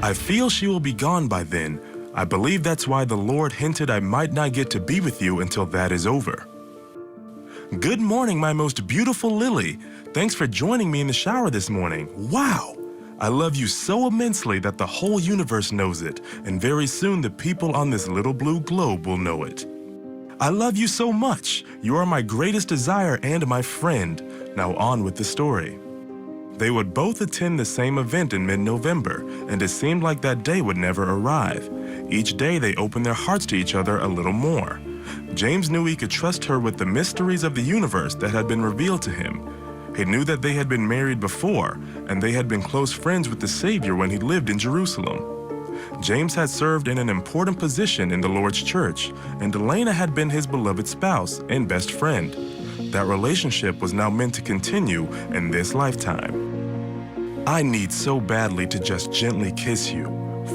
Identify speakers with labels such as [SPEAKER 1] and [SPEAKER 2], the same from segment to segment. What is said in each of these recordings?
[SPEAKER 1] I feel she will be gone by then. I believe that's why the Lord hinted I might not get to be with you until that is over. Good morning, my most beautiful Lily. Thanks for joining me in the shower this morning. Wow! I love you so immensely that the whole universe knows it, and very soon the people on this little blue globe will know it. I love you so much. You are my greatest desire and my friend. Now on with the story. They would both attend the same event in mid-November, and it seemed like that day would never arrive. Each day they opened their hearts to each other a little more. James knew he could trust her with the mysteries of the universe that had been revealed to him. He knew that they had been married before, and they had been close friends with the Savior when he lived in Jerusalem. James had served in an important position in the Lord's church, and Elena had been his beloved spouse and best friend. That relationship was now meant to continue in this lifetime. I need so badly to just gently kiss you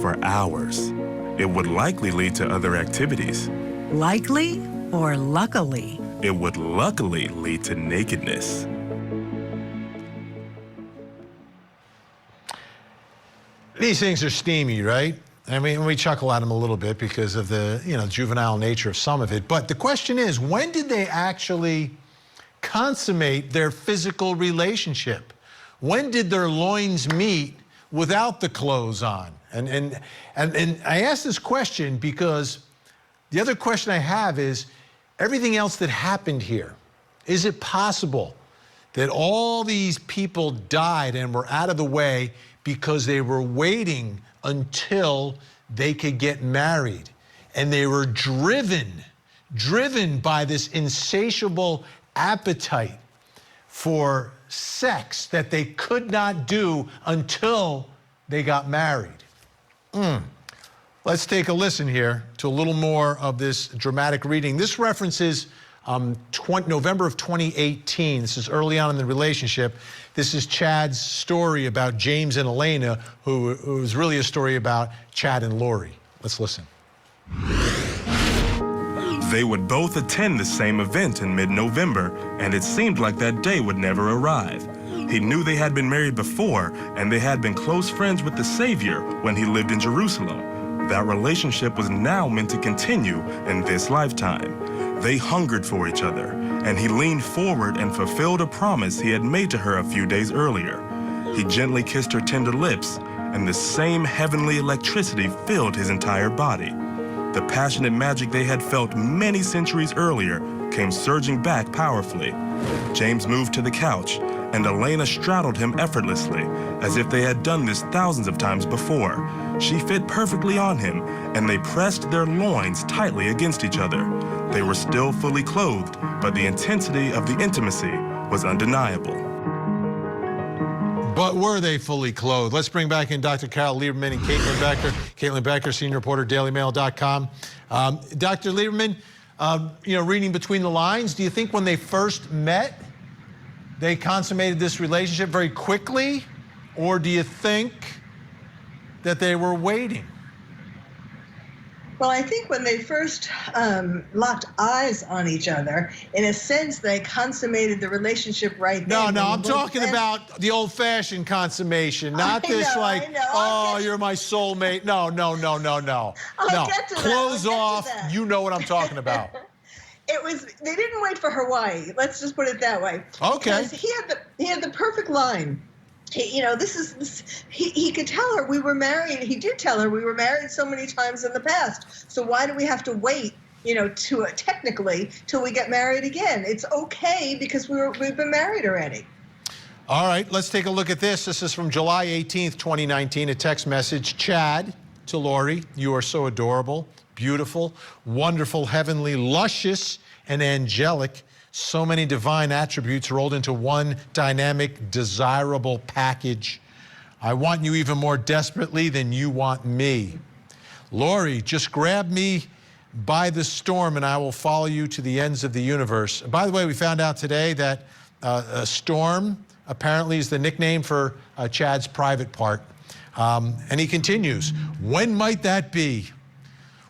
[SPEAKER 1] for hours. It would likely lead to other activities.
[SPEAKER 2] Likely or luckily?
[SPEAKER 1] It would luckily lead to nakedness.
[SPEAKER 3] These things are steamy, right? I mean, we chuckle at them a little bit because of the, juvenile nature of some of it. But the question is, when did they actually consummate their physical relationship? When did their loins meet without the clothes on? And I ask this question because the other question I have is, everything else that happened here, is it possible that all these people died and were out of the way because they were waiting until they could get married? And they were driven by this insatiable appetite for sex that they could not do until they got married. Let's take a listen here to a little more of this dramatic reading. This references November of 2018. This is early on in the relationship. This is Chad's story about James and Elena, who is really a story about Chad and Lori. Let's listen.
[SPEAKER 1] They would both attend the same event in mid-November, and it seemed like that day would never arrive. He knew they had been married before, and they had been close friends with the Savior when he lived in Jerusalem. That relationship was now meant to continue in this lifetime. They hungered for each other, and he leaned forward and fulfilled a promise he had made to her a few days earlier. He gently kissed her tender lips, and the same heavenly electricity filled his entire body. The passionate magic they had felt many centuries earlier came surging back powerfully. James moved to the couch, and Elena straddled him effortlessly, as if they had done this thousands of times before. She fit perfectly on him, and they pressed their loins tightly against each other. They were still fully clothed, but the intensity of the intimacy was undeniable.
[SPEAKER 3] But were they fully clothed? Let's bring back in Dr. Carol Lieberman and Caitlin Becker. Caitlin Becker, senior reporter, dailymail.com. Dr. Lieberman, reading between the lines, do you think when they first met, they consummated this relationship very quickly? Or do you think that they were waiting?
[SPEAKER 4] Well, I think when they first locked eyes on each other, in a sense, they consummated the relationship right then.
[SPEAKER 3] No, I'm talking about the old-fashioned consummation, not you're my soulmate. No.
[SPEAKER 4] I'll get to that.
[SPEAKER 3] Clothes off, you know what I'm talking about.
[SPEAKER 4] They didn't wait for Hawaii. Let's just put it that way.
[SPEAKER 3] Okay.
[SPEAKER 4] Because he had the perfect line. He could tell her we were married. He did tell her we were married so many times in the past. So why do we have to wait, technically till we get married again? It's okay because we've been married already.
[SPEAKER 3] All right, let's take a look at this. This is from July 18th, 2019, a text message. Chad to Lori, you are so adorable, beautiful, wonderful, heavenly, luscious, and angelic. So many divine attributes rolled into one dynamic, desirable package. I want you even more desperately than you want me. Lori, just grab me by the storm and I will follow you to the ends of the universe. By the way, we found out today that a storm apparently is the nickname for Chad's private part. And he continues, when might that be?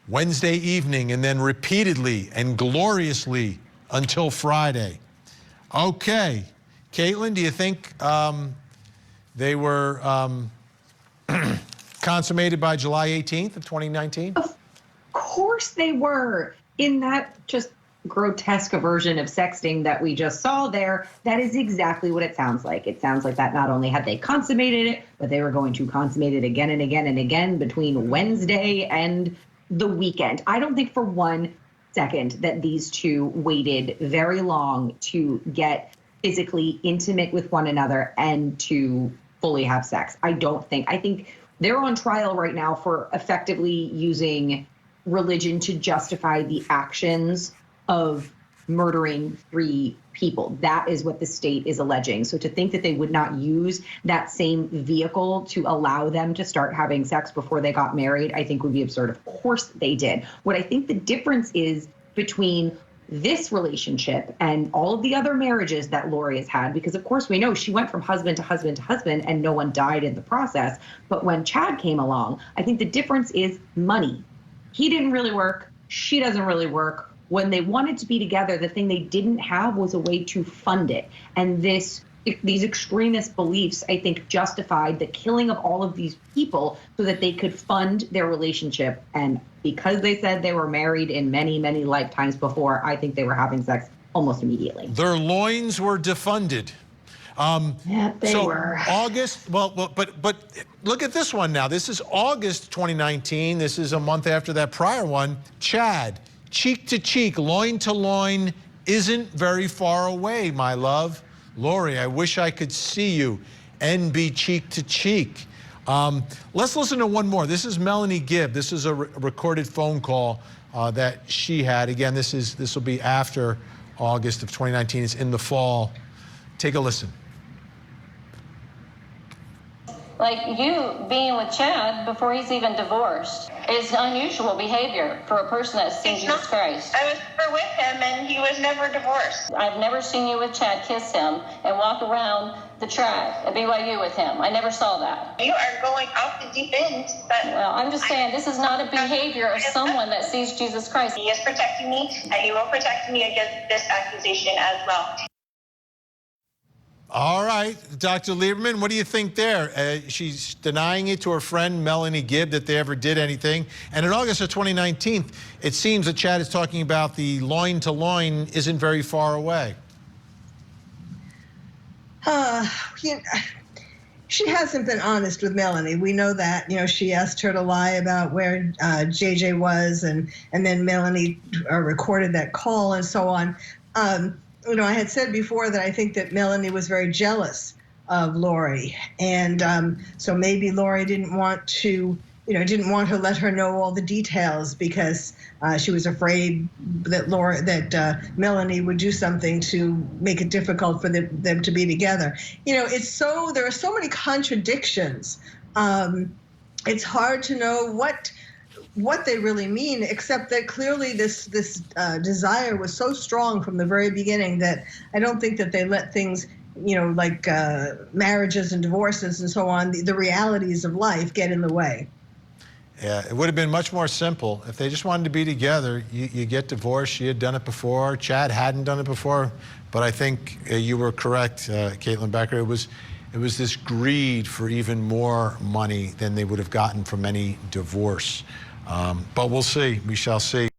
[SPEAKER 3] Wednesday evening, and then repeatedly and gloriously until Friday. Okay, Caitlin, do you think they were consummated by July 18th of 2019?
[SPEAKER 5] Of course they were. In that just grotesque version of sexting that we just saw there, that is exactly what it sounds like. It sounds like that not only had they consummated it, but they were going to consummate it again and again and again between Wednesday and the weekend. I don't think for 1 second that these two waited very long to get physically intimate with one another and to fully have sex. I think they're on trial right now for effectively using religion to justify the actions of murdering 3 people. That is what the state is alleging. So to think that they would not use that same vehicle to allow them to start having sex before they got married, I think would be absurd. Of course they did. What I think the difference is between this relationship and all of the other marriages that Lori has had, because of course we know she went from husband to husband to husband and no one died in the process. But when Chad came along, I think the difference is money. He didn't really work. She doesn't really work. When they wanted to be together, the thing they didn't have was a way to fund it. And these extremist beliefs, I think, justified the killing of all of these people so that they could fund their relationship. And because they said they were married in many, many lifetimes before, I think they were having sex almost immediately.
[SPEAKER 3] Their loins were defunded.
[SPEAKER 5] Yeah, they were.
[SPEAKER 3] August, but look at this one now. This is August 2019. This is a month after that prior one. Chad, cheek to cheek, loin to loin, isn't very far away, my love. Lori, I wish I could see you and be cheek to cheek. Let's listen to one more. This is Melanie Gibb. This is a recorded phone call that she had. Again, this will be after August of 2019. It's in the fall. Take a listen.
[SPEAKER 6] Like you being with Chad before he's even divorced is unusual behavior for a person that's seen Jesus Christ.
[SPEAKER 7] I was never with him and he was never divorced.
[SPEAKER 6] I've never seen you with Chad kiss him and walk around the track at BYU with him. I never saw that.
[SPEAKER 7] You are going off the deep end. But
[SPEAKER 6] Well, I'm just saying this is not a behavior of someone that sees Jesus Christ.
[SPEAKER 7] He is protecting me and he will protect me against this accusation as well.
[SPEAKER 3] All right, Dr. Lieberman, what do you think there? She's denying it to her friend Melanie Gibb that they ever did anything. And in August of 2019, it seems that Chad is talking about the loin to loin isn't very far away.
[SPEAKER 4] She hasn't been honest with Melanie. We know that. She asked her to lie about where JJ was, and then Melanie recorded that call and so on. I had said before that I think that Melanie was very jealous of Lori, and so maybe Lori didn't want to let her know all the details because she was afraid that Melanie would do something to make it difficult for them to be together. There are so many contradictions. It's hard to know what they really mean, except that clearly this desire was so strong from the very beginning that I don't think that they let things, like marriages and divorces and so on, the realities of life get in the way.
[SPEAKER 3] Yeah, it would have been much more simple. If they just wanted to be together, you get divorced. She had done it before. Chad hadn't done it before. But I think you were correct, Caitlin Becker. It was this greed for even more money than they would have gotten from any divorce. But we'll see. We shall see.